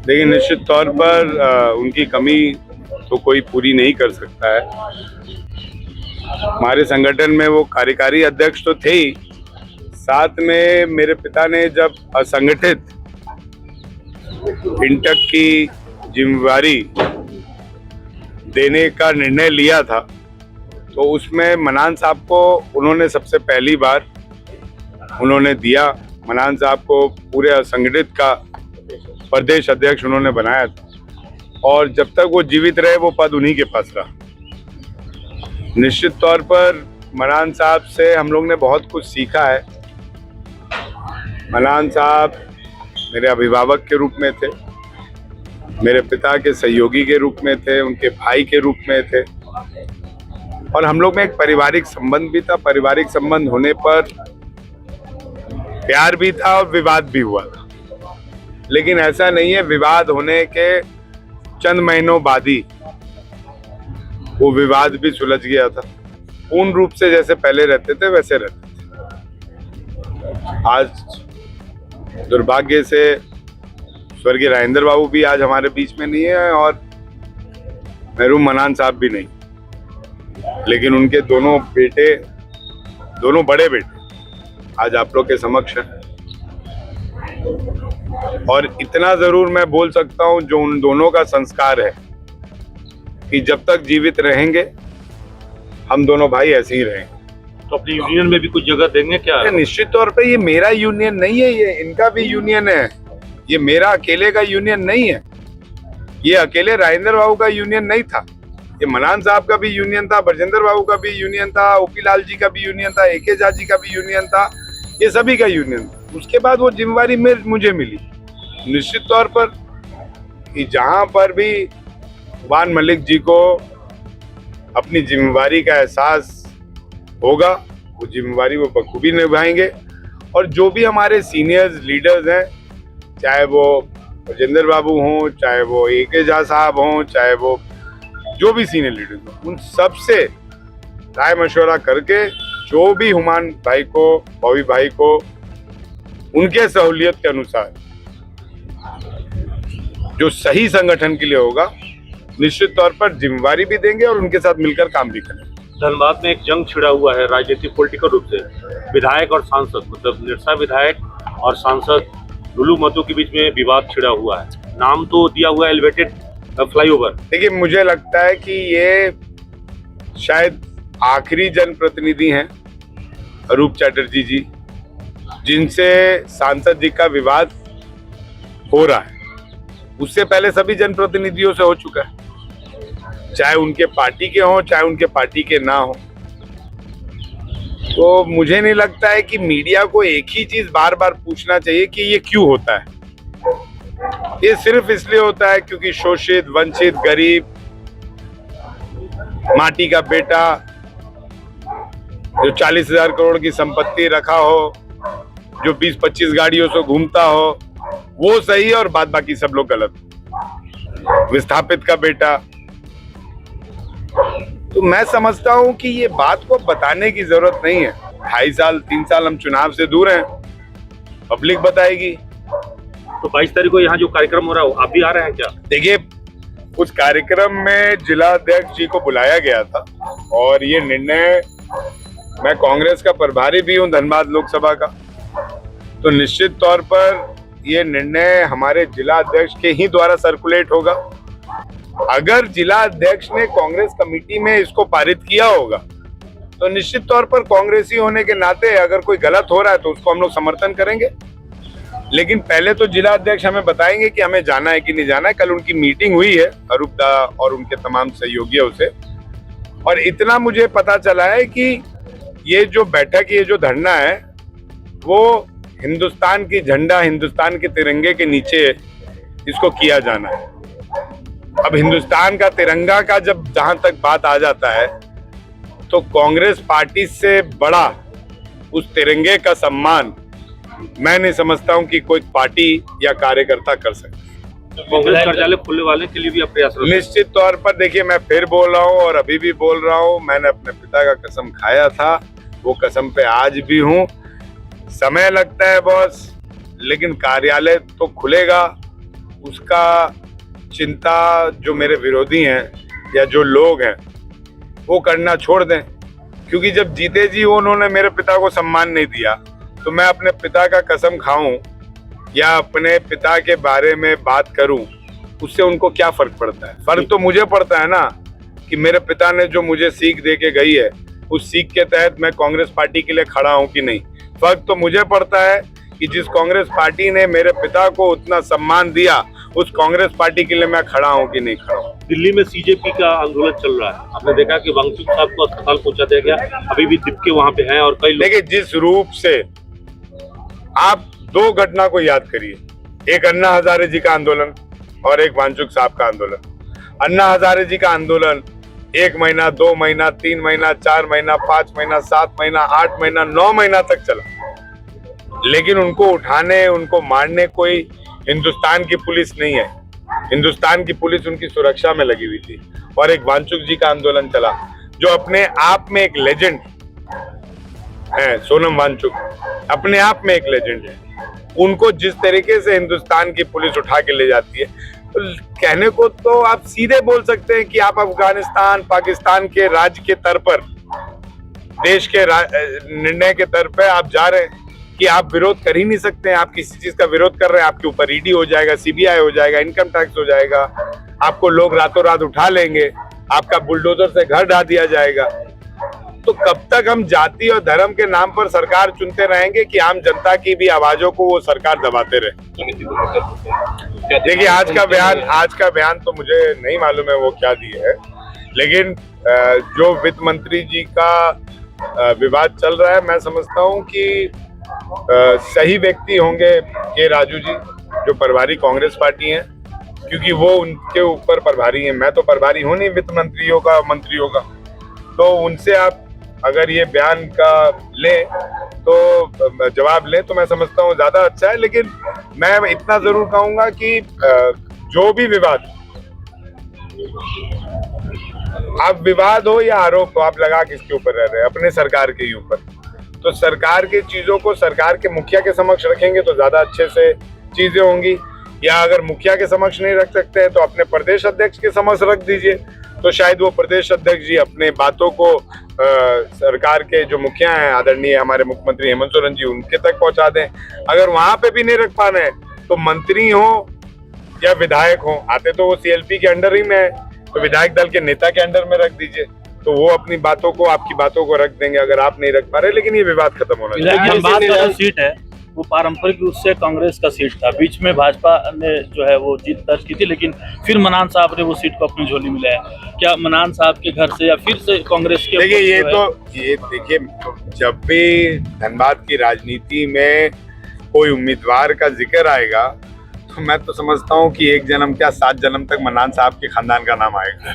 देखिए, निश्चित तौर पर उनकी कमी तो कोई पूरी नहीं कर सकता है। हमारे संगठन में वो कार्यकारी अध्यक्ष तो थे ही, साथ में मेरे पिता ने जब असंगठित इंटक की जिम्मेवारी देने का निर्णय लिया था, तो उसमें मनान साहब को उन्होंने सबसे पहली बार उन्होंने दिया। मनान साहब को पूरे असंगठित का प्रदेश अध्यक्ष उन्होंने बनाया था, और जब तक वो जीवित रहे वो पद उन्हीं के पास रहा। निश्चित तौर पर मनान साहब से हम लोग ने बहुत कुछ सीखा है। मनान साहब मेरे अभिभावक के रूप में थे, मेरे पिता के सहयोगी के रूप में थे, उनके भाई के रूप में थे, और हम लोग में एक पारिवारिक संबंध भी था। पारिवारिक संबंध होने पर प्यार भी था और विवाद भी हुआ था, लेकिन ऐसा नहीं है विवाद होने के चंद महीनों बाद ही वो विवाद भी सुलझ गया था। पूर्ण रूप से जैसे पहले रहते थे वैसे रहते थे। आज दुर्भाग्य से स्वर्गीय राजेंद्र बाबू भी आज हमारे बीच में नहीं है, और मरहूम मनान साहब भी नहीं, लेकिन उनके दोनों बड़े बेटे आज आप लोग के समक्ष हैं। और इतना जरूर मैं बोल सकता हूं, जो उन दोनों का संस्कार है कि जब तक जीवित रहेंगे हम दोनों भाई ऐसे ही रहेंगे। तो अपनी यूनियन में भी कुछ जगह देंगे क्या? निश्चित तौर पे ये मेरा यूनियन नहीं है, ये इनका भी यूनियन है। ये मेरा अकेले का यूनियन नहीं है, ये अकेले राजेंद्र बाबू का यूनियन नहीं था। ये मनान साहब का भी यूनियन था, ब्रजेंद्र बाबू का भी यूनियन था, ओपी लाल जी का भी यूनियन था, AK झा जी का भी यूनियन था, ये सभी का यूनियन था। उसके बाद वो जिम्मेवारी मुझे मिली। निश्चित तौर पर कि जहां पर भी वान मलिक जी को अपनी जिम्मेवारी का एहसास होगा, वो जिम्मेवारी वो बखूबी निभाएंगे। और जो भी हमारे सीनियर्स लीडर्स हैं, चाहे वो ब्रजेंद्र बाबू हों, चाहे वो AK झा साहब हों, चाहे वो जो भी सीनियर लीडर्स हों, उन सब से राय मशवरा करके जो भी हुमान भाई को, बॉबी भाई को उनके सहूलियत के अनुसार जो सही संगठन के लिए होगा, निश्चित तौर पर जिम्मेवारी भी देंगे और उनके साथ मिलकर काम भी करेंगे। धनबाद में एक जंग छिड़ा हुआ है राजनीतिक पॉलिटिकल रूप से, विधायक और सांसद, मतलब निरसा विधायक और सांसद लुलू महतो के बीच में विवाद छिड़ा हुआ है। नाम तो दिया हुआ है एलिवेटेड फ्लाईओवर। देखिए, मुझे लगता है कि ये शायद आखिरी जनप्रतिनिधि हैं अरूप चैटर्जी जी, जिनसे सांसद जी का विवाद हो रहा है। उससे पहले सभी जनप्रतिनिधियों से हो चुका है, चाहे उनके पार्टी के हों, चाहे उनके पार्टी के ना हो। तो मुझे नहीं लगता है कि मीडिया को एक ही चीज बार बार पूछना चाहिए कि ये क्यों होता है। ये सिर्फ इसलिए होता है क्योंकि शोषित, वंचित, गरीब, माटी का बेटा जो 40,000 करोड़ की संपत्ति रखा हो, जो 20-25 गाड़ियों से घूमता हो, वो सही है और बाद बाकी सब लोग गलत। विस्थापित का बेटा। तो मैं समझता हूं कि ये बात को बताने की जरूरत नहीं है। 2.5 साल 3 साल हम चुनाव से दूर हैं, पब्लिक बताएगी। तो 22 तारीख को यहाँ जो कार्यक्रम हो रहा है, आप भी आ रहे हैं क्या? देखिए, उस कार्यक्रम में जिला अध्यक्ष जी को बुलाया गया था, और ये निर्णय, मैं कांग्रेस का प्रभारी भी हूं धनबाद लोकसभा का, तो निश्चित तौर पर ये निर्णय हमारे जिला अध्यक्ष के ही द्वारा सर्कुलेट होगा। अगर जिला अध्यक्ष ने कांग्रेस कमेटी में इसको पारित किया होगा, तो निश्चित तौर पर कांग्रेसी होने के नाते अगर कोई गलत हो रहा है तो उसको हम लोग समर्थन करेंगे। लेकिन पहले तो जिला अध्यक्ष हमें बताएंगे कि हमें जाना है कि नहीं जाना है। कल उनकी मीटिंग हुई है अरूप दा और उनके तमाम सहयोगियों से, और इतना मुझे पता चला है कि ये जो बैठक, ये जो धरना है, वो हिंदुस्तान की झंडा, हिंदुस्तान के तिरंगे के नीचे इसको किया जाना है। अब हिंदुस्तान का तिरंगा का जब जहां तक बात आ जाता है, तो कांग्रेस पार्टी से बड़ा उस तिरंगे का सम्मान मैं नहीं समझता हूं कि कोई पार्टी या कार्यकर्ता कर सकता। कांग्रेस कार्यालय खुलने वाले के लिए भी आप प्रयास। निश्चित तौर पर देखिए, मैं फिर बोल रहा हूं और अभी भी बोल रहा हूं, मैंने अपने पिता का कसम खाया था, वो कसम पे आज भी हूं। समय लगता है बॉस, लेकिन कार्यालय तो खुलेगा, उसका चिंता जो मेरे विरोधी हैं या जो लोग हैं वो करना छोड़ दें, क्योंकि जब जीते जी उन्होंने मेरे पिता को सम्मान नहीं दिया, तो मैं अपने पिता का कसम खाऊं या अपने पिता के बारे में बात करूं, उससे उनको क्या फर्क पड़ता है? फर्क तो मुझे पड़ता है ना कि मेरे पिता ने जो मुझे सीख दे के गई है, उस सीख के तहत मैं कांग्रेस पार्टी के लिए खड़ा हूं कि नहीं। फर्क तो मुझे पड़ता है कि जिस कांग्रेस पार्टी ने मेरे पिता को उतना सम्मान दिया, उस कांग्रेस पार्टी के लिए मैं खड़ा हूं कि नहीं खड़ा हूं। दिल्ली में सीजेपी का आंदोलन चल रहा है, आपने देखा कि वांगचुक साहब को अस्पताल पहुंचा दिया गया, अभी भी दिक्के वहां पे हैं और कई लोग। देखिए, जिस रूप से आप दो घटना को याद करिए, एक अन्ना हजारे जी का आंदोलन और एक वांगचुक साहब का आंदोलन। अन्ना हजारे जी का आंदोलन 1 महीना, 2 महीना, 3 महीना, 4 महीना, 5 महीना, 7 महीना, 8 महीना, 9 महीना तक चला, लेकिन उनको उठाने, उनको मारने कोई हिंदुस्तान की पुलिस नहीं है। हिंदुस्तान की पुलिस उनकी सुरक्षा में लगी हुई थी। और एक वांगचुक जी का आंदोलन चला जो अपने आप में एक लेजेंड है, सोनम वांगचुक अपने आप में एक लेजेंड है। उनको जिस तरीके से हिंदुस्तान की पुलिस उठा के ले जाती है, तो कहने को तो आप सीधे बोल सकते हैं कि आप अफगानिस्तान, पाकिस्तान के राज्य के तर पर, देश के निर्णय के तर पे आप जा रहे हैं कि आप विरोध कर ही नहीं सकते हैं। आप किसी चीज का विरोध कर रहे हैं, आपके ऊपर ईडी हो जाएगा, सीबीआई हो जाएगा, इनकम टैक्स हो जाएगा, आपको लोग रातों रात उठा लेंगे, आपका बुलडोजर से घर ढा दिया जाएगा। तो कब तक हम जाति और धर्म के नाम पर सरकार चुनते रहेंगे कि आम जनता की भी आवाजों को वो सरकार दबाते रहे? देखिए, आज का बयान तो मुझे नहीं मालूम है वो क्या दिए है, लेकिन जो वित्त मंत्री जी का विवाद चल रहा है, मैं समझता हूँ कि सही व्यक्ति होंगे के राजू जी, जो प्रभारी कांग्रेस पार्टी हैं, क्योंकि वो उनके ऊपर प्रभारी हैं। मैं तो प्रभारी हूँ नहीं वित्त मंत्रियों का, तो उनसे आप अगर ये बयान का लें तो जवाब लें तो मैं समझता हूँ ज्यादा अच्छा है। लेकिन मैं इतना जरूर कहूंगा कि जो भी विवाद, आप विवाद हो या आरोप हो, आप लगा किसके ऊपर रह रहे हैं? अपने सरकार के ही ऊपर। तो सरकार की चीजों को सरकार के मुखिया के समक्ष रखेंगे तो ज्यादा अच्छे से चीजें होंगी, या अगर मुखिया के समक्ष नहीं रख सकते हैं तो अपने प्रदेश अध्यक्ष के समक्ष रख दीजिए, तो शायद वो प्रदेश अध्यक्ष जी अपने बातों को सरकार के जो मुखिया हैं, आदरणीय हमारे मुख्यमंत्री हेमंत सोरेन जी, उनके तक पहुंचा दें। अगर वहां पे भी नहीं रख पा रहे हैं तो मंत्री हो या विधायक हो, आते तो वो सीएलपी के अंडर ही में है, तो विधायक दल के नेता के अंडर में रख दीजिए, तो वो अपनी बातों को, आपकी बातों को रख देंगे अगर आप नहीं रख पा रहे। लेकिन ये विवाद खत्म होना चाहिए। धनबाद का जो सीट है वो पारंपरिक रूप से कांग्रेस का सीट था, बीच में भाजपा ने जो है वो जीत दर्ज की थी, लेकिन फिर मनान साहब ने वो सीट को अपनी झोली में लाया। क्या मनान साहब के घर से या फिर से कांग्रेस के? देखिए, ये देखिए, जब भी धनबाद की राजनीति में कोई उम्मीदवार का जिक्र आएगा तो मैं तो समझता हूँ कि 1 जन्म क्या 7 जन्म तक मनान साहब के खानदान का नाम आएगा।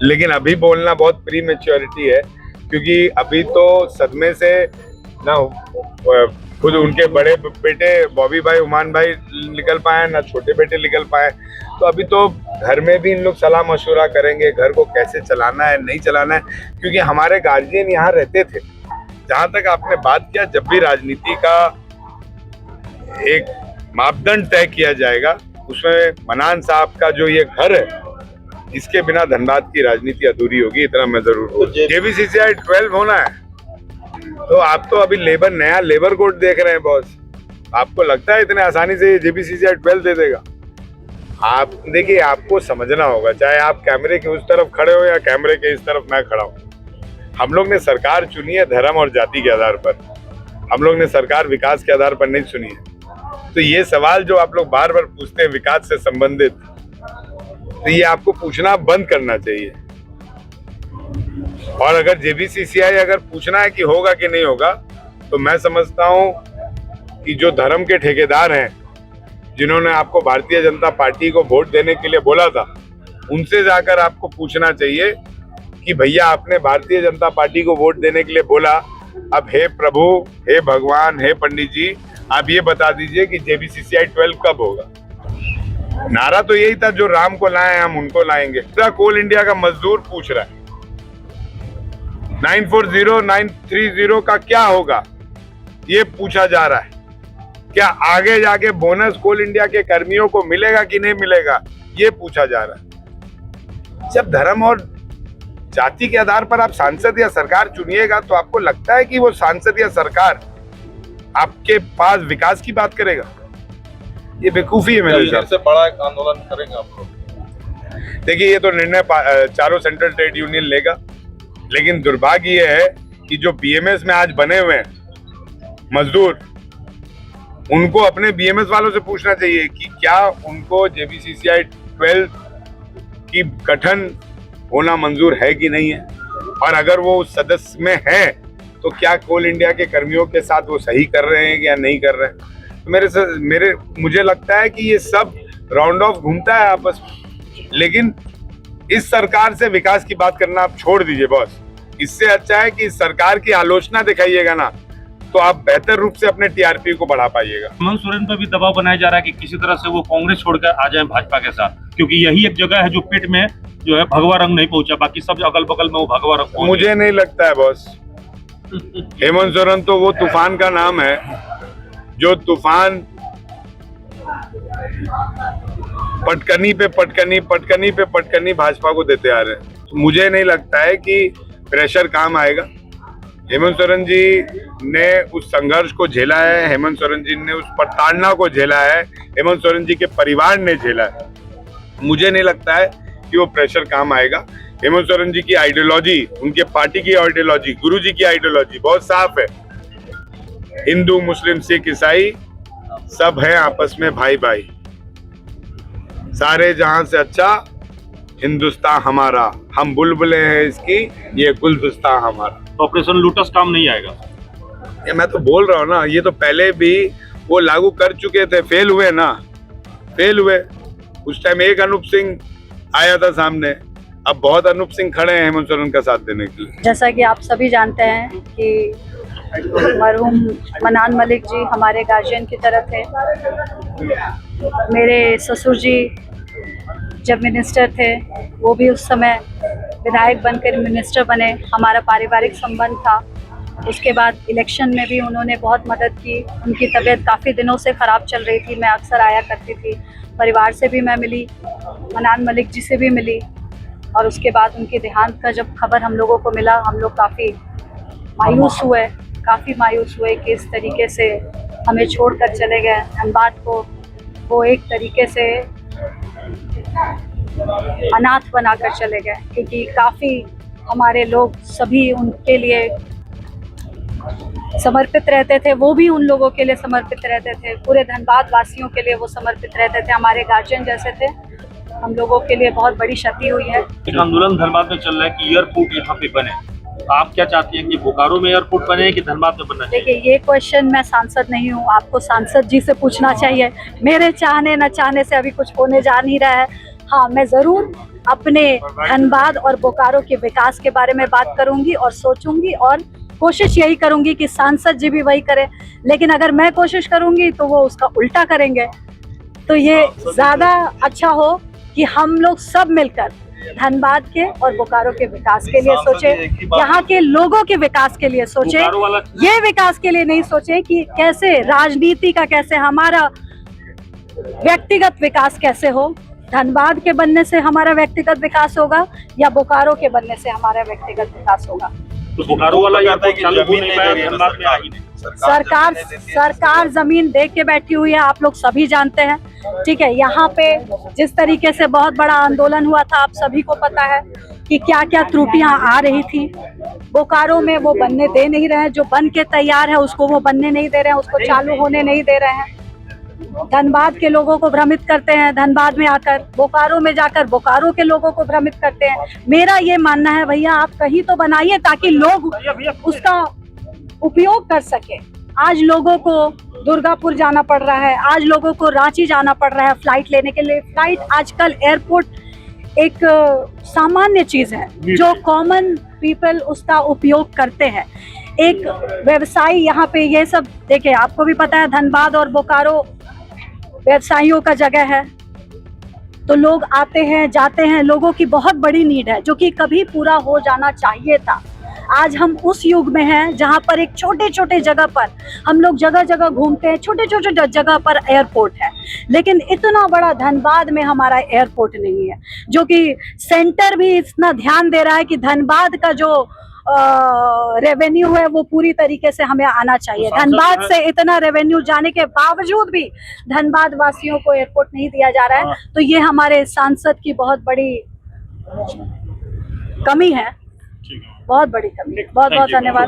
लेकिन अभी बोलना बहुत प्री मैच्योरिटी है, क्योंकि अभी तो सदमे से ना खुद उनके बड़े बेटे बॉबी भाई, उमान भाई निकल पाए, ना छोटे बेटे निकल पाए। तो अभी तो घर में भी इन लोग सलाह मशवरा करेंगे घर को कैसे चलाना है, नहीं चलाना है, क्योंकि हमारे गार्जियन यहाँ रहते थे। जहां तक आपने बात किया, जब भी राजनीति का एक मापदंड तय किया जाएगा उसमें मनान साहब का जो ये घर है, इसके बिना धनबाद की राजनीति अधूरी होगी, इतना मैं जरूर हूँ। जेबीसीसीआई 12 होना है तो आप तो अभी नया लेबर कोड देख रहे हैं बॉस। आपको लगता है इतने आसानी से जेबीसीसीआई 12 दे देगा? आप देखिए, आपको समझना होगा, चाहे आप कैमरे के उस तरफ खड़े हो या कैमरे के इस तरफ मैं खड़ा हूँ। हम लोग ने सरकार चुनी है धर्म और जाति के आधार पर, हम लोग ने सरकार विकास के आधार पर नहीं चुनी है। तो ये सवाल जो आप लोग बार बार पूछते हैं विकास से संबंधित, तो ये आपको पूछना बंद करना चाहिए। और अगर जेबीसीसीआई अगर पूछना है कि होगा कि नहीं होगा, तो मैं समझता हूं कि जो धर्म के ठेकेदार हैं, जिन्होंने आपको भारतीय जनता पार्टी को वोट देने के लिए बोला था, उनसे जाकर आपको पूछना चाहिए कि भैया आपने भारतीय जनता पार्टी को वोट देने के लिए बोला, अब हे प्रभु, हे भगवान, हे पंडित जी, आप ये बता दीजिए कि जेबीसीसीआई 12 कब होगा। नारा तो यही था, जो राम को लाए हम उनको लाएंगे। कोल इंडिया का मजदूर पूछ रहा है 940, 930 का क्या होगा, ये पूछा जा रहा है। क्या आगे जाके बोनस कोल इंडिया के कर्मियों को मिलेगा कि नहीं मिलेगा, ये पूछा जा रहा है। जब धर्म और जाति के आधार पर आप सांसद या सरकार चुनिएगा तो आपको लगता है कि वो सांसद या सरकार आपके पास विकास की बात करेगा? ये बेवकूफी है मेरे हिसाब से। बड़ा एक आंदोलन करेंगे आप लोग? देखिए, ये तो निर्णय चारों सेंट्रल ट्रेड यूनियन लेगा, लेकिन दुर्भाग्य ये है कि जो बीएमएस में आज बने हुए हैं मजदूर, उनको अपने बीएमएस वालों से पूछना चाहिए कि क्या उनको जेबीसीसीआई 12 की गठन होना मंजूर है कि नहीं है, और अगर वो उस सदस्य में है तो क्या कोल इंडिया के कर्मियों के साथ वो सही कर रहे हैं या नहीं कर रहे हैं। तो मुझे लगता है कि ये सब राउंड ऑफ घूमता है आपस में। लेकिन इस सरकार से विकास की बात करना आप छोड़ दीजिए बॉस। इससे अच्छा है कि इस सरकार की आलोचना दिखाइएगा ना, तो आप बेहतर रूप से अपने टीआरपी को बढ़ा पाइएगा। हेमंत सोरेन पर भी दबाव बनाया जा रहा है कि किसी तरह से वो कांग्रेस छोड़कर आ जाए भाजपा के साथ, क्योंकि यही एक जगह है जो पेट में जो है भगवा रंग नहीं पहुंचा, बाकी सब अगल बगल में वो भगवा रंग पहुंच मुझे नहीं लगता है बॉस। हेमंत सोरेन तो वो तूफान का नाम है जो तूफान पटकनी पे पटकनी भाजपा को देते आ रहे हैं। तो मुझे नहीं लगता है कि प्रेशर काम आएगा। हेमंत सोरेन जी ने उस संघर्ष को झेला है, हेमंत सोरेन जी ने उस प्रताड़ना को झेला है, हेमंत सोरेन जी के परिवार ने झेला है। मुझे नहीं लगता है कि वो प्रेशर काम आएगा। हेमंत सोरेन जी की आइडियोलॉजी, उनके पार्टी की आइडियोलॉजी, गुरु जी की आइडियोलॉजी बहुत साफ है। हिंदू, मुस्लिम, सिख, ईसाई सब हैं आपस में भाई भाई। सारे जहां से अच्छा हिंदुस्तान हमारा, हम बुलबुले हैं इसकी, ये गुलदस्ता हमारा। तो ऑपरेशन लोटस काम नहीं आएगा। ये मैं तो बोल रहा हूँ ना, ये तो पहले भी वो लागू कर चुके थे, फेल हुए ना, फेल हुए। उस टाइम एक अनूप सिंह आया था सामने, अब बहुत अनूप सिंह खड़े हैं हेमंत सोरेन का साथ देने के लिए। जैसा कि आप सभी जानते हैं कि मरहूम मनान मलिक जी हमारे गार्जियन की तरह थे। मेरे ससुर जी जब मिनिस्टर थे, वो भी उस समय विधायक बनकर मिनिस्टर बने। हमारा पारिवारिक संबंध था। उसके बाद इलेक्शन में भी उन्होंने बहुत मदद की। उनकी तबीयत काफ़ी दिनों से ख़राब चल रही थी, मैं अक्सर आया करती थी। परिवार से भी मैं मिली, मनान मलिक जी से भी मिली, और उसके बाद उनके देहांत का जब खबर हम लोगों को मिला, हम लोग काफ़ी मायूस हुए कि इस तरीके से हमें छोड़कर चले गए। धनबाद को वो एक तरीके से अनाथ बनाकर चले गए, क्योंकि काफ़ी हमारे लोग सभी उनके लिए समर्पित रहते थे, वो भी उन लोगों के लिए समर्पित रहते थे। पूरे धनबाद वासियों के लिए वो समर्पित रहते थे, हमारे गार्जियन जैसे थे। हम लोगों के लिए बहुत बड़ी क्षति हुई है। एक आंदोलन धनबाद में चल रहा है कि एयरपोर्ट यहाँ पे बने। आप क्या चाहती हैं कि बोकारो में एयरपोर्ट बने कि धनबाद में बनना चाहिए? देखिए, ये क्वेश्चन मैं सांसद नहीं हूँ, आपको सांसद जी से पूछना चाहिए। मेरे चाहने न चाहने से अभी कुछ होने जा नहीं रहा है। हाँ, मैं ज़रूर अपने धनबाद और बोकारो के विकास के बारे में बात करूँगी और सोचूंगी, और कोशिश यही करूँगी कि सांसद जी भी वही करें। लेकिन अगर मैं कोशिश करूँगी तो वो उसका उल्टा करेंगे। तो ये ज़्यादा अच्छा हो कि हम लोग सब मिलकर धनबाद के और बोकारो के विकास के लिए सोचे, यहाँ के लोगों के विकास के लिए सोचे। ये विकास के लिए नहीं सोचे कि कैसे राजनीति का, कैसे हमारा व्यक्तिगत विकास कैसे हो। धनबाद के बनने से हमारा व्यक्तिगत विकास होगा या बोकारो के बनने से हमारा व्यक्तिगत विकास होगा। तो बोकारो वाला एयरपोर्ट चालू हो नहीं पाया, धनबाद में आ ही नहीं। सरकार जमीन देख के बैठी हुई है, आप लोग सभी जानते हैं। ठीक है, यहाँ पे जिस तरीके से बहुत बड़ा आंदोलन हुआ था, आप सभी को पता है कि क्या क्या त्रुटियां आ रही थी। बोकारो में वो बनने दे नहीं रहे हैं, जो बन के तैयार है उसको वो बनने नहीं दे रहे हैं, उसको चालू होने नहीं दे रहे हैं। धनबाद के लोगों को भ्रमित करते हैं, धनबाद में आकर बोकारो में जाकर बोकारो के लोगों को भ्रमित करते हैं। मेरा ये मानना है, भैया आप कहीं तो बनाइए ताकि लोग उसका उपयोग कर सके। आज लोगों को दुर्गापुर जाना पड़ रहा है, आज लोगों को रांची जाना पड़ रहा है फ्लाइट लेने के लिए। फ्लाइट आजकल एयरपोर्ट एक सामान्य चीज है जो कॉमन पीपल उसका उपयोग करते हैं। एक व्यवसायी यहाँ पे ये सब देखिए, आपको भी पता है धनबाद और बोकारो व्यवसायियों का जगह है, तो लोग आते हैं जाते हैं। लोगों की बहुत बड़ी नीड है जो कि कभी पूरा हो जाना चाहिए था। आज हम उस युग में हैं जहां पर एक छोटे छोटे जगह पर हम लोग जगह जगह घूमते हैं, छोटे छोटे जगह पर एयरपोर्ट है, लेकिन इतना बड़ा धनबाद में हमारा एयरपोर्ट नहीं है, जो कि सेंटर भी इतना ध्यान दे रहा है कि धनबाद का जो रेवेन्यू है वो पूरी तरीके से हमें आना चाहिए। धनबाद से इतना रेवेन्यू जाने के बावजूद भी धनबाद वासियों को एयरपोर्ट नहीं दिया जा रहा है, तो ये हमारे सांसद की बहुत बड़ी कमी है, बहुत बड़ी कमी है। बहुत बहुत धन्यवाद।